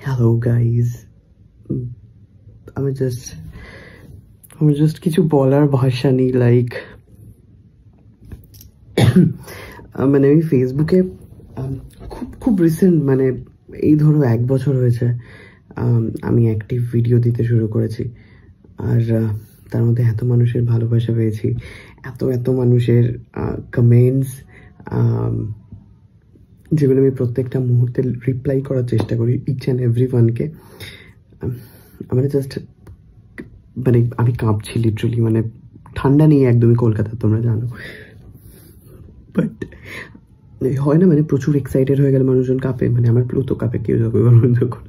Hello guys, আমি just কিছু বলার ভাষা নেই। লাইক মানে আমি ফেসবুকে খুব রিসেন্ট, মানে এই ধরো 1 বছর হয়েছে আমি অ্যাক্টিভ ভিডিও দিতে শুরু করেছি। আর তার মধ্যে এত মানুষের ভালোবাসা পেয়েছি, এত মানুষের কমেন্টস, যেগুলো আমি প্রত্যেকটা মুহূর্তে রিপ্লাই করার চেষ্টা করি ইচ অ্যান্ড এভরি ওয়ানকে। মানে জাস্ট মানে আমি কাঁপছি লিটারালি, মানে ঠান্ডা নেই একদমই কলকাতা, তোমরা জানো। বাট হয় না, মানে প্রচুর এক্সাইটেড হয়ে গেলে মানুষজন কাঁপে। মানে আমার প্লুতো কাঁপে, কেউ যখন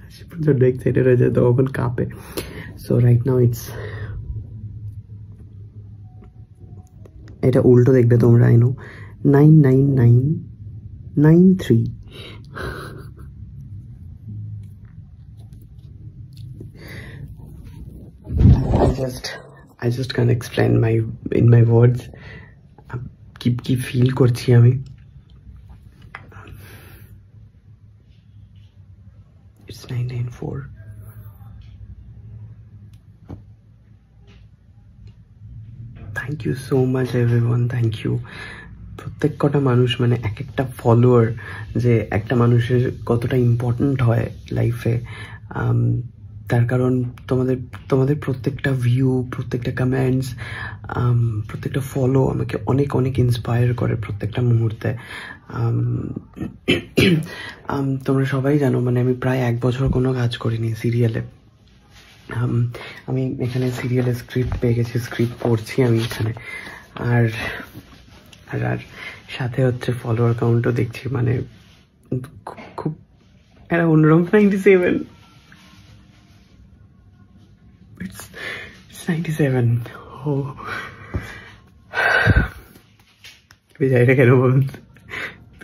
আসে প্রচন্ড এক্সাইটেড হয়ে যায় তখন কাঁপে। সো রাইট নাও এটা উল্টো দেখবে তোমরা, I know. 99993 I just can't explain in my words কি ফিল করছি আমি। It's 994. Thank you so much everyone, thank you. প্রত্যেক কটা মানুষ, মানে এক একটা ফলোয়ার যে একটা মানুষের কতটা ইম্পর্ট্যান্ট হয় লাইফে, তার কারণ তোমাদের প্রত্যেকটা ভিউ, প্রত্যেকটা কমেন্টস, প্রত্যেকটা ফলো আমাকে অনেক ইন্সপায়ার করে প্রত্যেকটা মুহূর্তে। তোমরা সবাই জানো, মানে আমি প্রায় 1 বছর কোনো কাজ করিনি সিরিয়ালে। আমি এখানে সিরিয়ালের স্ক্রিপ্ট পেয়ে গেছি, স্ক্রিপ্ট পড়ছি আমি এখানে। আর সাথে হচ্ছে ফলোয়ার কাউন্টও দেখছি, মানে খুব একটা অন্যরকম। 97, it's 97. ও জায়গা কেন বলুন,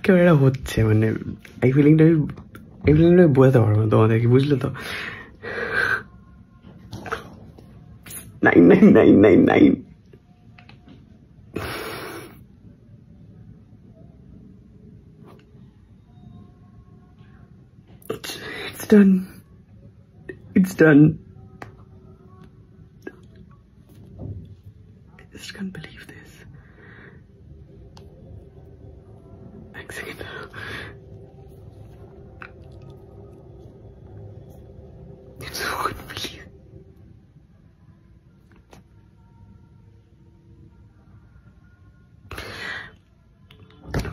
কেমন এটা হচ্ছে, মানে এই ফিলিংটা বোঝাতে পারবো না তোমাদেরকে, বুঝলে তো। 99999. It's done. I just can't believe this. Next second. It's so unbelievable.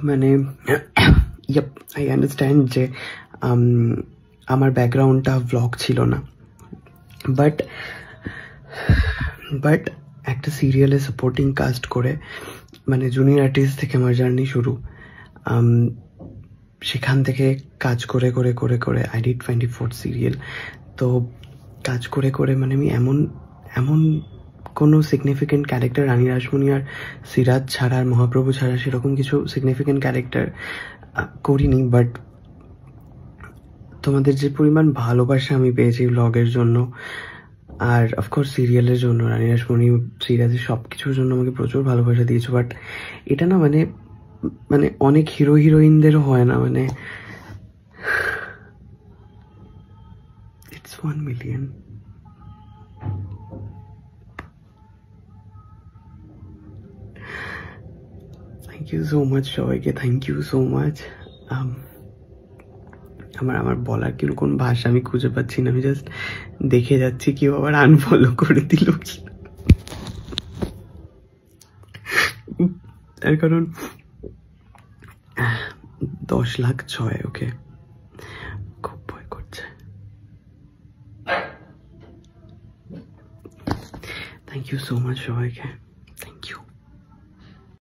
মানে yep, I understand যে আমার ব্যাকগ্রাউন্ডটা ভ্লগ ছিল না, বাট একটা সিরিয়ালে সাপোর্টিং কাস্ট করে, মানে জুনিয়র আর্টিস্ট থেকে আমার জার্নি শুরু। সেখান থেকে কাজ করে আই ডিড 24 সিরিয়াল। তো কাজ করে মানে আমি এমন কোনো সিগনিফিকেন্ট ক্যারেক্টার রানী রাসমণি আর সিরাজ ছাড়া আর মহাপ্রভু ছাড়া সেরকম কিছু সিগনিফিকেন্ট ক্যারেক্টার করিনি। বাট তোমাদের যে পরিমাণ ভালোবাসা আমি পেয়েছি ব্লগের জন্য, আর অফকোর্স সিরিয়ালের জন্য, রানী রাসমণি, সিরাজের সব কিছুর জন্য আমাকে প্রচুর ভালোবাসা দিয়েছো। বাট এটা না মানে অনেক হিরোইনদেরও হয় না, মানে it's 1 million. Thank you so much সবাইকে, থ্যাংক ইউ সো মাচ। আমার বলার কোন ভাষা আমি খুঁজে পাচ্ছি না, আমি জাস্ট দেখে যাচ্ছি কেউ আবার আনফলো করে দিল। তার কারণ 10,06,000, ওকে, খুব ভয় করছে। থ্যাংক ইউ সো মাচ সবাইকে।